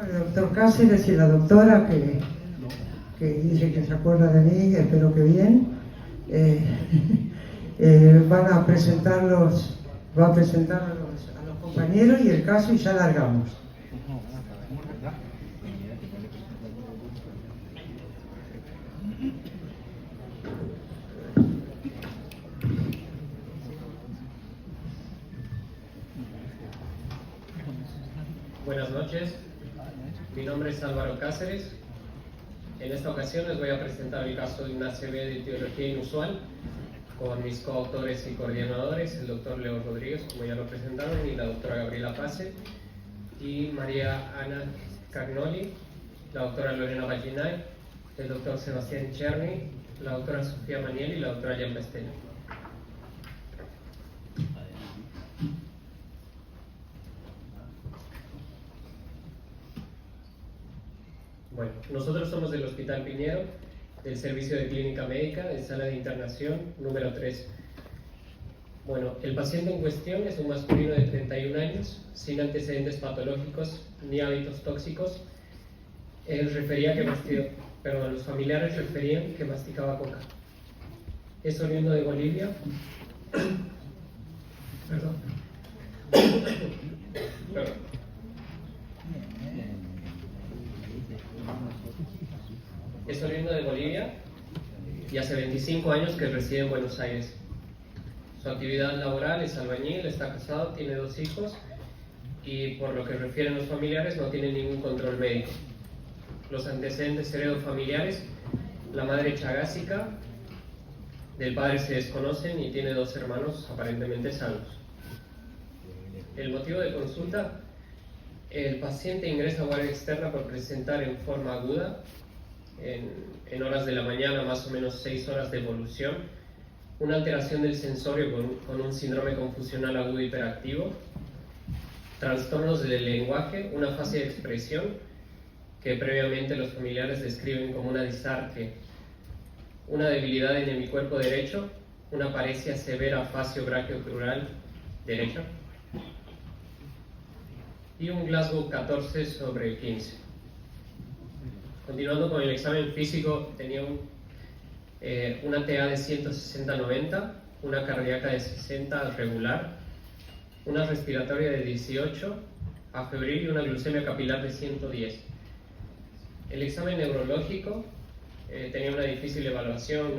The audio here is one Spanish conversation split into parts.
con el doctor Cáceres y la doctora que dice que se acuerda de mí, espero que bien. Van a presentarlos, va a presentar a los compañeros y el caso y ya largamos. Buenas noches, mi nombre es Álvaro Cáceres. En esta ocasión les voy a presentar el caso de una CB de etiología inusual con mis coautores y coordinadores, el doctor Leo Rodríguez, como ya lo presentaron, y la doctora Gabriela Pase, y María Ana Cagnoli, la doctora Lorena Ballinay, el doctor Sebastián Cherny, la doctora Sofía Maniel y la doctora Jan Besteño. Bueno, nosotros somos del Hospital Piñero, del Servicio de Clínica Médica, en sala de internación número 3. Bueno, el paciente en cuestión es un masculino de 31 años, sin antecedentes patológicos ni hábitos tóxicos. Él refería que los familiares referían que masticaba coca. Es oriundo de Bolivia. Perdón. Es oriundo de Bolivia y hace 25 años que reside en Buenos Aires. Su actividad laboral es albañil, está casado, tiene 2 hijos y por lo que refieren los familiares no tiene ningún control médico. Los antecedentes heredofamiliares: la madre chagásica, del padre se desconocen y tiene 2 hermanos aparentemente sanos. El motivo de consulta: el paciente ingresa a guardia externa por presentar en forma aguda, en horas de la mañana, más o menos 6 horas de evolución, una alteración del sensorio con un síndrome confusional agudo hiperactivo, trastornos del lenguaje, una fase de expresión que previamente los familiares describen como una disartria, una debilidad en el hemicuerpo derecho, una paresia severa facio-brachiocrural derecha y un Glasgow 14/15. Continuando con el examen físico, tenía una TA de 160/90, una cardíaca de 60 regular, una respiratoria de 18 a febril y una glucemia capilar de 110. El examen neurológico tenía una difícil evaluación,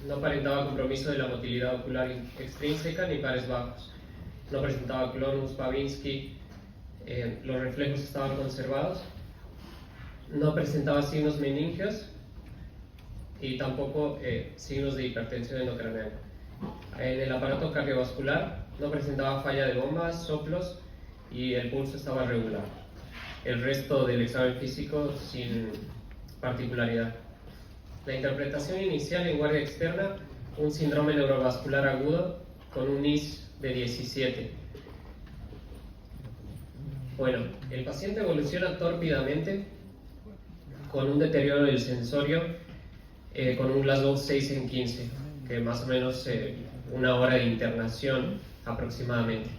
no aparentaba compromiso de la motilidad ocular extrínseca ni pares bajos, no presentaba clonus, Babinski, los reflejos estaban conservados, no presentaba signos meningios y tampoco signos de hipertensión endocraneal. En el aparato cardiovascular no presentaba falla de bombas, soplos y el pulso estaba regular. El resto del examen físico sin particularidad. La interpretación inicial en guardia externa: un síndrome neurovascular agudo con un IS de 17. Bueno, el paciente evoluciona tórpidamente con un deterioro del sensorio, con un Glasgow 6/15, que más o menos 1 hora de internación aproximadamente.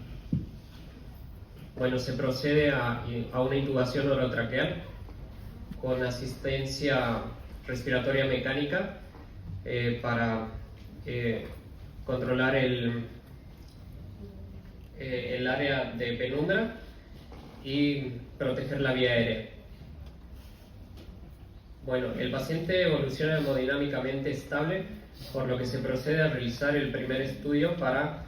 Bueno, se procede a una intubación orotraqueal con asistencia respiratoria mecánica para controlar el área de penumbra y proteger la vía aérea. Bueno, el paciente evoluciona hemodinámicamente estable, por lo que se procede a realizar el primer estudio para,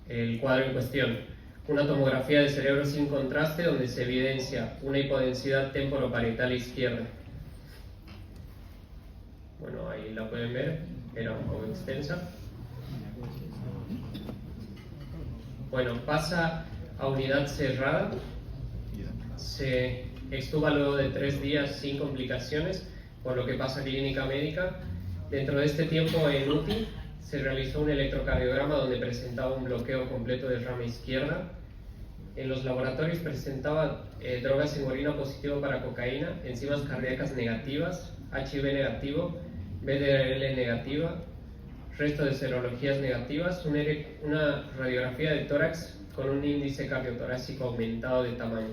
el cuadro en cuestión. Una tomografía de cerebro sin contraste donde se evidencia una hipodensidad temporoparietal izquierda. Bueno, ahí la pueden ver, era un poco extensa. Bueno, pasa a unidad cerrada. Se extuba luego de 3 días sin complicaciones, por lo que pasa a clínica médica. Dentro de este tiempo en UTI se realizó un electrocardiograma donde presentaba un bloqueo completo de rama izquierda. En los laboratorios presentaba drogas en orina positivo para cocaína, enzimas cardíacas negativas, HIV negativo, BDRL negativa, resto de serologías negativas, una radiografía de tórax con un índice cardiotorácico aumentado de tamaño.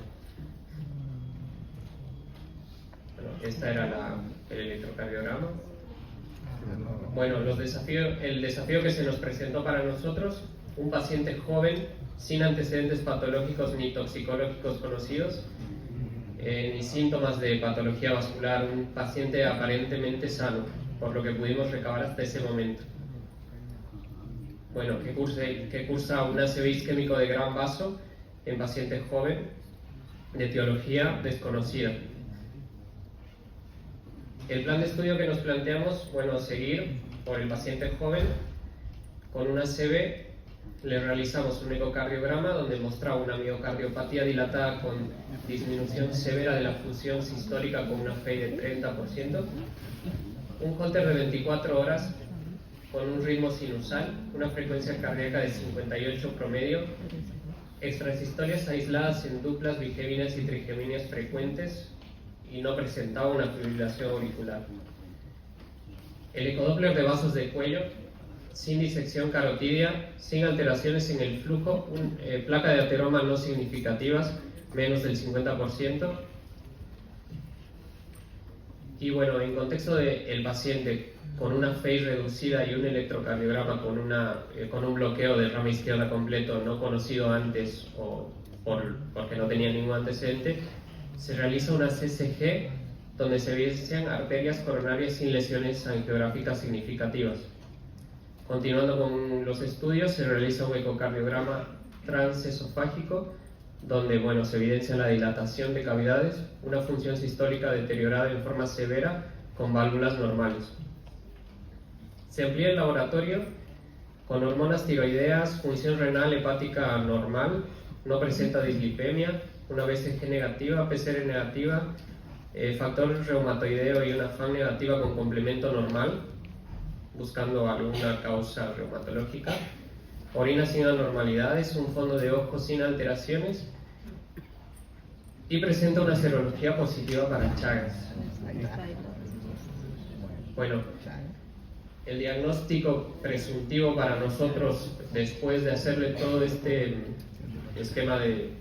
Bueno, esta era el electrocardiograma. Bueno, el desafío que se nos presentó para nosotros, un paciente joven, sin antecedentes patológicos ni toxicológicos conocidos, ni síntomas de patología vascular, un paciente aparentemente sano, por lo que pudimos recabar hasta ese momento. Bueno, que cursa un ACV isquémico de gran vaso en paciente joven, de etiología desconocida. El plan de estudio que nos planteamos, bueno, seguir por el paciente joven con un ACV, le realizamos un ecocardiograma donde mostraba una miocardiopatía dilatada con disminución severa de la función sistólica con una FEI de 30%, un Holter de 24 horas con un ritmo sinusal, una frecuencia cardíaca de 58 promedio, extrasistolias aisladas en duplas, bigeminas y trigeminias frecuentes y no presentaba una fibrilación auricular. El ecodoppler de vasos de cuello, sin disección carotidia, sin alteraciones en el flujo, placa de ateroma no significativas, menos del 50%. Y bueno, en contexto del paciente con una FEI reducida y un electrocardiograma con un bloqueo de rama izquierda completo no conocido antes o porque no tenía ningún antecedente, se realiza una CCG donde se evidencian arterias coronarias sin lesiones angiográficas significativas. Continuando con los estudios, se realiza un ecocardiograma transesofágico donde bueno, se evidencia la dilatación de cavidades, una función sistólica deteriorada en forma severa con válvulas normales. Se amplía el laboratorio con hormonas tiroideas, función renal hepática normal, no presenta dislipemia, una BCG negativa, PCR negativa, factor reumatoideo y una FAN negativa con complemento normal, buscando alguna causa reumatológica, orina sin anormalidades, un fondo de ojo sin alteraciones y presenta una serología positiva para Chagas. Bueno, el diagnóstico presuntivo para nosotros, después de hacerle todo este esquema de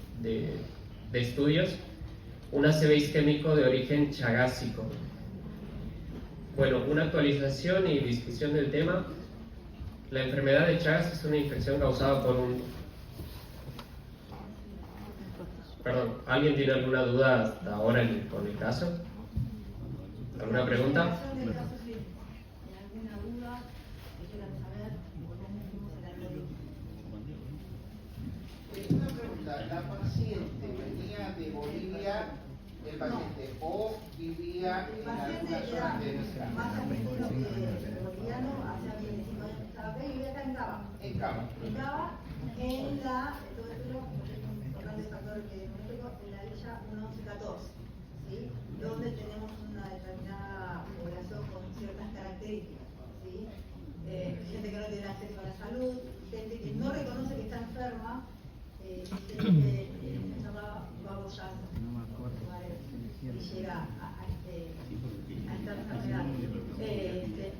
estudios, un ACV isquémico de origen chagásico. Bueno, una actualización y discusión del tema. La enfermedad de Chagas es una infección causada por un... Perdón, ¿alguien tiene alguna duda hasta ahora con el caso? ¿Alguna pregunta? Una pregunta, ¿la paciente venía de Bolivia, el paciente, o vivía en alguna zona de nuestra? Más argentino que boliviano, hace 25 años que estaba acá y vivía acá en Cava. En Cava. En Cava, en la, todo esto, tocando el factor que en la villa 1114, ¿sí? Donde tenemos una determinada población con ciertas características, ¿sí? Gente que no tiene acceso a la salud, gente que no reconoce que está enferma, gente que se llama baboyazo, y llega a esta enfermedad.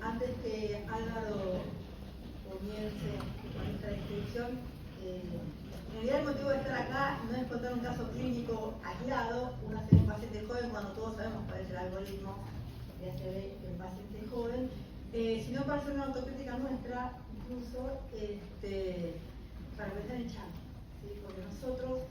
Antes que Álvaro comience con esta descripción, en realidad el motivo de estar acá no es contar un caso clínico aislado, una serie de paciente joven, cuando todos sabemos cuál es el algoritmo de ACV del paciente joven, sino para hacer una autocrítica nuestra, incluso para pensar en Chagas, ¿sí? Porque nosotros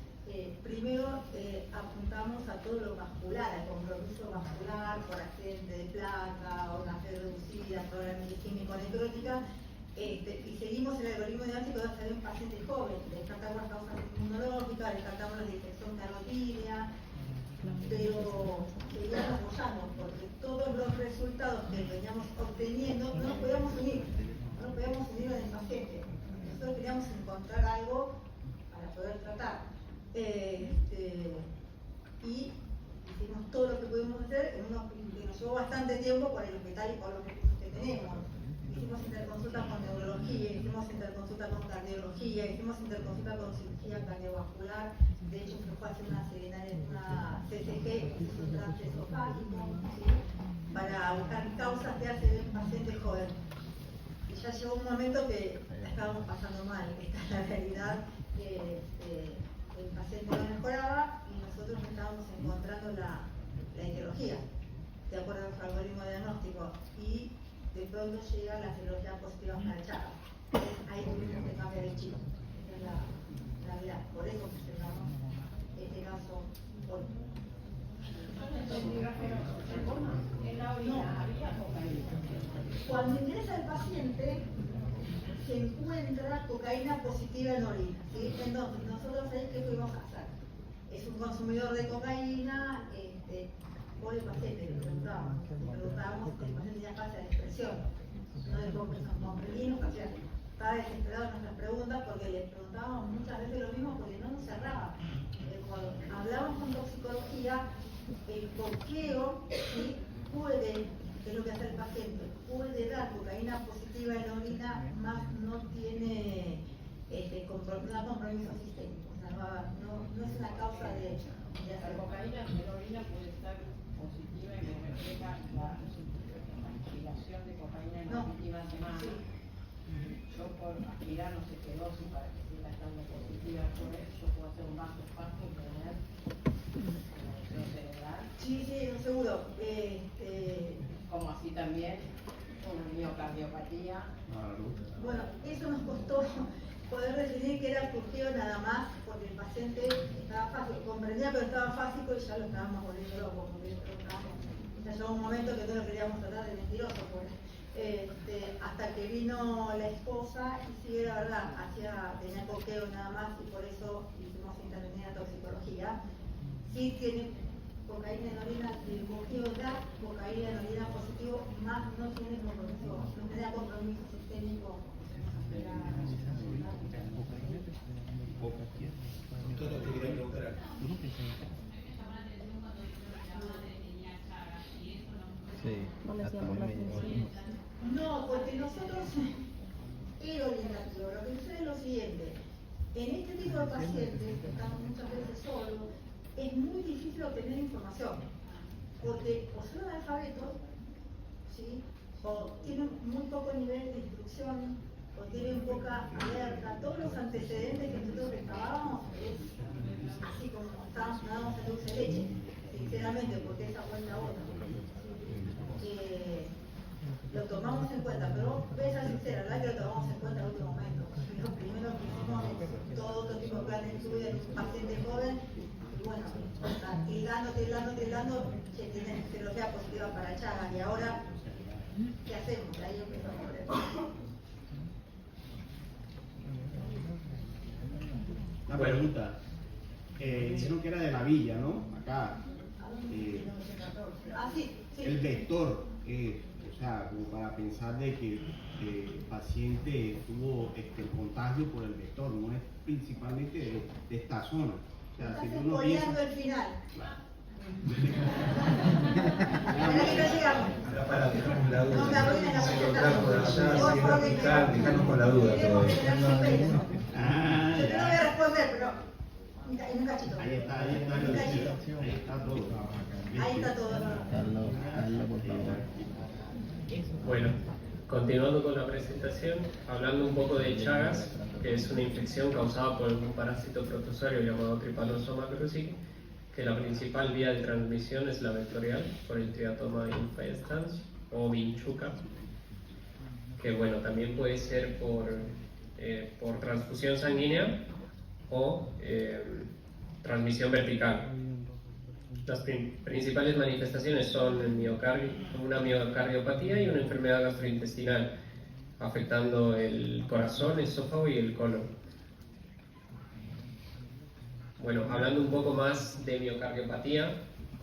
primero apuntamos a todo lo vascular, al compromiso vascular por accidente de placa, o una fe reducida, probablemente químico necrótica, y seguimos el algoritmo diagnóstico de hacer un paciente joven, descartamos las causas inmunológicas, descartamos la infección carotidia, pero seguimos apoyando, porque todos los resultados que veníamos obteniendo no los podíamos unir, en el paciente. Nosotros queríamos encontrar algo para poder tratar. Y hicimos todo lo que pudimos hacer que nos llevó bastante tiempo por el hospital y por los recursos que tenemos. Hicimos interconsulta con neurología, hicimos interconsulta con cardiología, hicimos interconsulta con cirugía cardiovascular. De hecho, se fue a hacer una CCG, un transesofágico, ¿sí? Para buscar causas de ACV en pacientes jóvenes. Y ya llegó un momento que la estábamos pasando mal, esta es la realidad. el paciente no mejoraba y nosotros no estábamos encontrando la etiología de acuerdo a nuestro algoritmo de diagnóstico, y de pronto llega la serología positiva para Chagas. Ahí tuvimos que cambiar el chip. Esa es la realidad. Por eso presentamos este caso hoy. En la orina había cocaína. Cuando ingresa el paciente, se encuentra cocaína positiva en orina, ¿sí? Entonces, nosotros ahí, ¿qué fuimos a hacer? Es un consumidor de cocaína, por el paciente, le preguntábamos, el paciente tenía falta de expresión, no de comprendimos, o sea, estaba desesperado en nuestras preguntas porque le preguntábamos muchas veces lo mismo porque no nos cerraba. Cuando hablábamos con toxicología, el coqueo, ¿sí? Puede, que es lo que hace el paciente, puede dar cocaína positiva en orina, más no tiene compromiso sistémico, o sea, no es una causa de La hacer cocaína en orina puede estar positiva y que refleja la aspiración de cocaína en la última semana. Yo por aspirar no sé qué dosis para que siga estando positiva por eso, puedo hacer un vaso espacio y tener una cerebral. Sí, seguro. Como así también una miocardiopatía. Bueno, eso nos costó poder definir que era surgido nada más porque el paciente estaba fácil, comprendía pero estaba fácil y ya lo estábamos volviendo loco, porque ya llegó un momento que todos lo queríamos tratar de mentiroso, pues. Hasta que vino la esposa y sí, era verdad, tenía coqueo nada más y por eso hicimos intervenir a toxicología. Sí tiene cocaína en orina, el coqueo da cocaína en orina positivo, más no tiene compromiso, no tenía compromiso sistémico. Doctora, te quería preguntar algo. No, porque nosotros, el orientativo, lo que sucede es lo siguiente: en este tipo de pacientes, que estamos muchas veces solos, es muy difícil obtener información, porque o son analfabetos, ¿sí? O tienen muy poco nivel de instrucción, o tienen poca alerta. Todos los antecedentes que nosotros recabábamos es así como estábamos en dulce de leche, sinceramente, porque esa fue la otra. Lo tomamos en cuenta, pero voy a ser sincera, la verdad que lo tomamos en cuenta en el último momento. Lo primero que hicimos es todo otro tipo de plan de estudio en un paciente joven, y bueno, tildando, que tiene serología positiva para Chagas, y ahora, ¿qué hacemos? Ahí empezó el problema. Una pregunta. Dijeron que era de la villa, ¿no? Acá. Sí. El vector, o sea, como para pensar de que el paciente tuvo el contagio por el vector, no es principalmente de esta zona. O sea, Estás si uno piensa... spoileando el final. Ahora para dejamos la duda. No me arruines la Encontrar por allá, presentación. si era fiscal, dejarnos con la duda todavía. Ah, Yo te lo voy a ya. responder, pero en un cachito. Ahí está, Un cachito. ahí está todo. Ahí está todo. Bueno, continuando con la presentación, hablando un poco de Chagas, que es una infección causada por un parásito protozoario llamado Trypanosoma cruzi, que la principal vía de transmisión es la vectorial por el Triatoma infestans o vinchuca, que bueno, también puede ser por transfusión sanguínea o transmisión vertical. Las principales manifestaciones son una miocardiopatía y una enfermedad gastrointestinal, afectando el corazón, esófago y el colon. Bueno, hablando un poco más de miocardiopatía,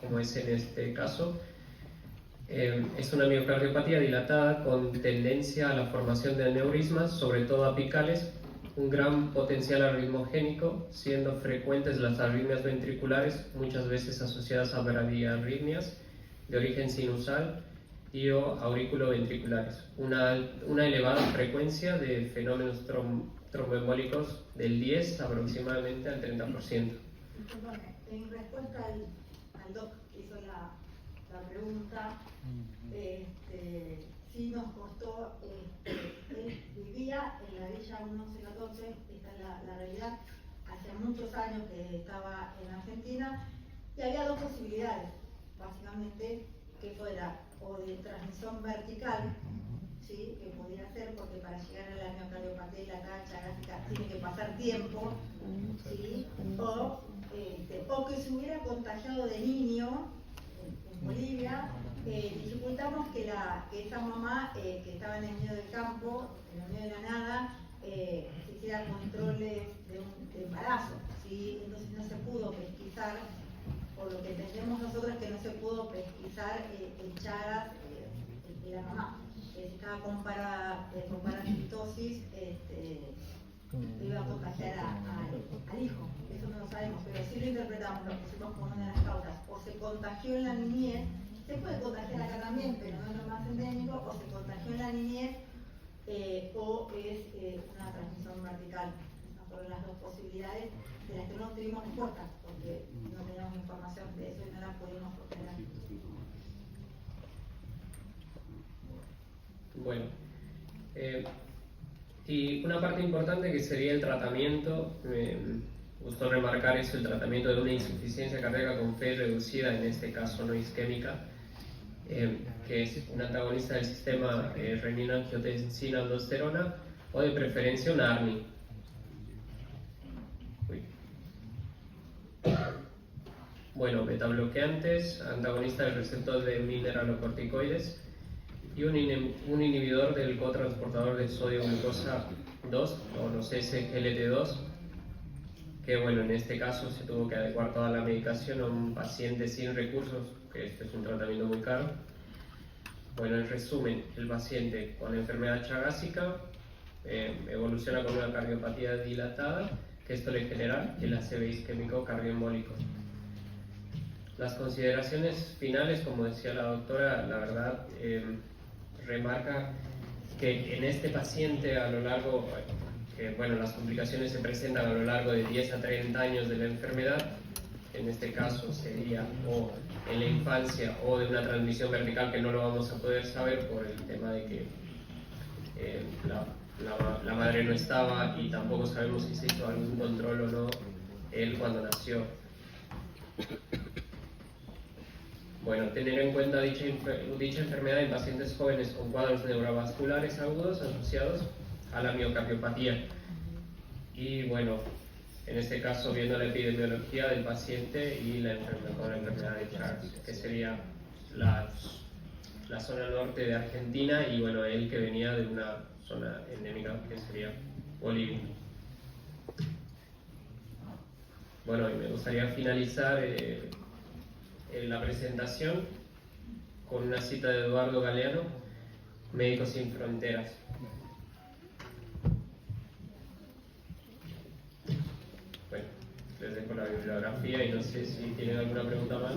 como es en este caso, es una miocardiopatía dilatada con tendencia a la formación de aneurismas, sobre todo apicales, un gran potencial arritmogénico, siendo frecuentes las arritmias ventriculares, muchas veces asociadas a bradiarritmias de origen sinusal y o auriculoventriculares. Una elevada frecuencia de fenómenos tromboembólicos del 10 aproximadamente al 30%. Perdón, en respuesta al doc que hizo la pregunta, sí nos costó, él vivía en la villa 1114, esta es la realidad, hace muchos años que estaba en Argentina y había dos posibilidades, básicamente, que fuera o de transmisión vertical, ¿sí? Que podía ser porque para llegar a la miocardiopatía y la tacha gástrica tiene que pasar tiempo, ¿sí? O que se hubiera contagiado de niño en Bolivia. Dificultamos que esa mamá que estaba en el medio del campo, en el medio de la nada, se hiciera controles de embarazo, ¿sí? Entonces no se pudo pesquisar, por lo que entendemos nosotros que no se pudo pesquisar en Chagas de la mamá. Si estaba con parasitosis, iba a contagiar al hijo. Eso no lo sabemos, pero sí lo interpretamos, lo pusimos como una de las causas. O se contagió en la niñez, se puede contagiar acá también, pero no es lo más endémico, o se contagió en la niñez, o es una transmisión vertical. Esas fueron las dos posibilidades de las que no tuvimos respuesta, porque no teníamos información de eso y no la pudimos obtener. Bueno, y una parte importante que sería el tratamiento, me gustó remarcar eso, el tratamiento de una insuficiencia cardíaca con fe reducida, en este caso no isquémica, que es un antagonista del sistema renina-angiotensina-aldosterona o de preferencia un ARNI. Bueno, betabloqueantes, antagonista del receptor de mineralocorticoides y un inhibidor del cotransportador de sodio glucosa 2 o los SGLT2, que bueno, en este caso se tuvo que adecuar toda la medicación a un paciente sin recursos, que este es un tratamiento muy caro. Bueno, en resumen, el paciente con enfermedad chagásica evoluciona con una cardiopatía dilatada, que esto le genera el ACV isquémico cardioembólico. Las consideraciones finales, como decía la doctora, la verdad, remarca que en este paciente a lo largo, bueno, las complicaciones se presentan a lo largo de 10 a 30 años de la enfermedad, en este caso sería o en la infancia o de una transmisión vertical que no lo vamos a poder saber por el tema de que la madre no estaba y tampoco sabemos si se hizo algún control o no él cuando nació. Bueno, tener en cuenta dicha enfermedad en pacientes jóvenes con cuadros neurovasculares agudos asociados a la miocardiopatía. Y bueno, en este caso viendo la epidemiología del paciente y la enfermedad de Chagas, que sería la zona norte de Argentina, y bueno, él que venía de una zona endémica que sería Bolivia. Bueno, y me gustaría finalizar la presentación con una cita de Eduardo Galeano, Médicos Sin Fronteras. Bueno, les dejo la bibliografía y no sé si tienen alguna pregunta más.